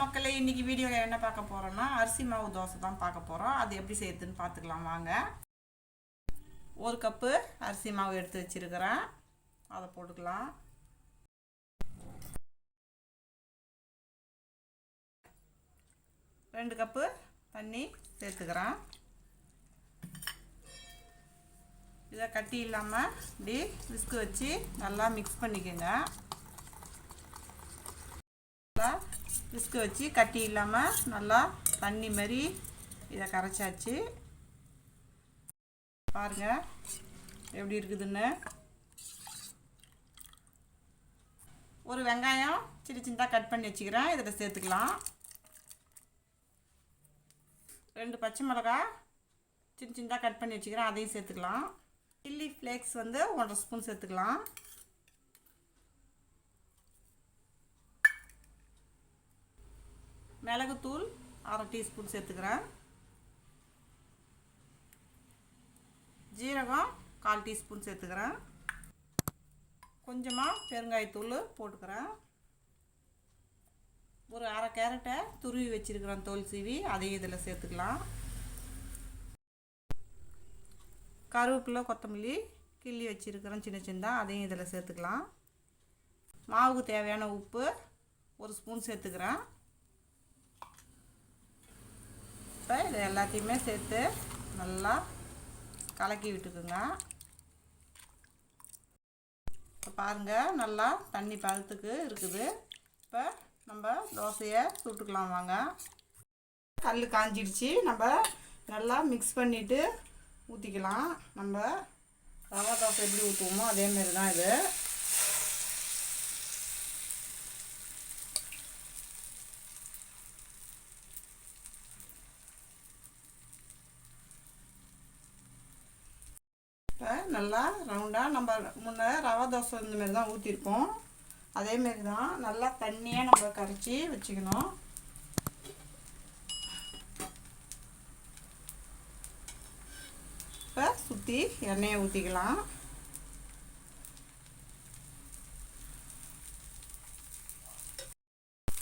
மக்களே, இன்னைக்கு வீடியோவில் என்ன பார்க்க போகிறோன்னா அரிசி மாவு தோசை தான் பார்க்க போகிறோம். அது எப்படி செய்யுதுன்னு பார்த்துக்கலாம் வாங்க. 1 கப்பு அரிசி மாவு எடுத்து வச்சிருக்கிறேன், அதை போட்டுக்கலாம். ரெண்டு கப்பு தண்ணி சேர்த்துக்கிறேன். இதை கட்டி இல்லாமல் இப்படி விஸ்கு வச்சு நல்லா மிக்ஸ் பண்ணிக்கோங்க. விஸ்கு வச்சு கட்டி இல்லாமல் நல்லா தண்ணி மாதிரி இதை கரைச்சாச்சு. பாருங்கள் எப்படி இருக்குதுன்னு. ஒரு வெங்காயம் சின்ன சின்னதாக கட் பண்ணி வச்சுக்கிறேன், இதில் சேர்த்துக்கலாம். 2 பச்சை மிளகாய் சின்ன சின்னதாக கட் பண்ணி வச்சுக்கிறேன், அதையும் சேர்த்துக்கலாம். சில்லி ஃப்ளேக்ஸ் 1.5 ஸ்பூன் சேர்த்துக்கலாம். மிளகுத்தூள் 1/2 டீஸ்பூன் சேர்த்துக்கிறேன். ஜீரகம் 1/4 டீஸ்பூன் சேர்த்துக்கிறேன். கொஞ்சமாக பெருங்காயத்தூள் போட்டுக்கிறேன். ஒரு 1/2 கேரட்டை துருவி வச்சுருக்கிறேன், தோல் சீவி, அதையும் இதில் சேர்த்துக்கலாம். கருவேப்பிலை கொத்தமல்லி கிள்ளி வச்சுருக்கிறேன் சின்ன சின்னதாக, அதையும் இதில் சேர்த்துக்கலாம். மாவுக்கு தேவையான உப்பு 1 ஸ்பூன் சேர்த்துக்கிறேன். இப்போ இதை எல்லாத்தையுமே சேர்த்து நல்லா கலக்கி விட்டுக்குங்க. இப்போ பாருங்கள் நல்லா தண்ணி பதத்துக்கு இருக்குது. இப்போ நம்ம தோசையை சுட்டுக்கலாம் வாங்க. கல் காஞ்சிடுச்சு, நம்ம நல்லா மிக்ஸ் பண்ணிவிட்டு ஊற்றிக்கலாம். நம்ம ரவா தோசை எப்படி ஊற்றுவோமோ அதேமாரி தான் இது. நல்லா ரவுண்டாக நம்ம முன்னே ரவா தோசை இந்தமாரி தான் ஊற்றிருப்போம், அதேமாரி தான் நல்லா தண்ணியாக நம்ம கரைச்சி வச்சுக்கணும். இப்போ சுற்றி எண்ணெயை ஊற்றிக்கலாம்.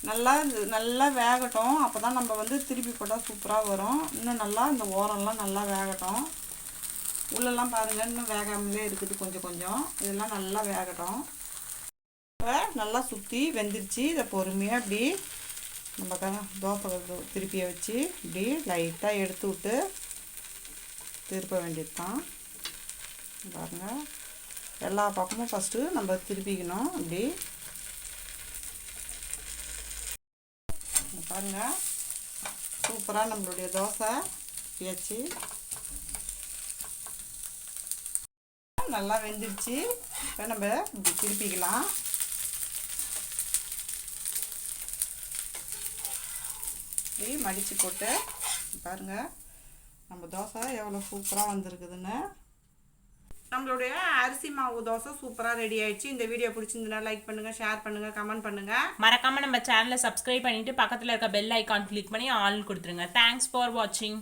நல்லா வேகட்டும், அப்போ தான் நம்ம திருப்பி போட்டால் சூப்பராக வரும். இன்னும் நல்லா இந்த ஓரம்லாம் நல்லா வேகட்டும். உள்ளெல்லாம் பாருங்கள் இன்னும் வேகாமலே இருக்குது, கொஞ்சம் இதெல்லாம் நல்லா வேகட்டும். இப்போ நல்லா சுற்றி வெந்துருச்சு. இதை பொறுமையாக இப்படி நம்ம தோசை திருப்பியை வச்சு இப்படி லைட்டாக எடுத்து விட்டு திருப்ப வேண்டியது தான். பாருங்கள் எல்லா பக்கமும் ஃபஸ்ட்டு நம்ம திருப்பிக்கணும். இப்படி பாருங்கள் சூப்பராக நம்மளுடைய தோசை பியாச்சு நல்லா வெந்துடுச்சு. இப்போ நம்ம இப்படி திருப்பிக்கலாம். இப்படி மடித்து போட்டு பாருங்கள் நம்ம தோசை எவ்வளோ சூப்பராக வந்திருக்குதுன்னு. நம்மளுடைய அரிசி மாவு தோசை சூப்பராக ரெடி ஆயிடுச்சு. இந்த வீடியோ பிடிச்சிருந்ததுன்னா லைக் பண்ணுங்கள், ஷேர் பண்ணுங்கள், கமெண்ட் பண்ணுங்கள். மறக்காமல் நம்ம சேனலை சப்ஸ்கிரைப் பண்ணிவிட்டு பக்கத்தில் இருக்க பெல் ஐக்கான் கிளிக் பண்ணி ஆல் கொடுத்துருங்க. தேங்க்ஸ் ஃபார் வாட்சிங்.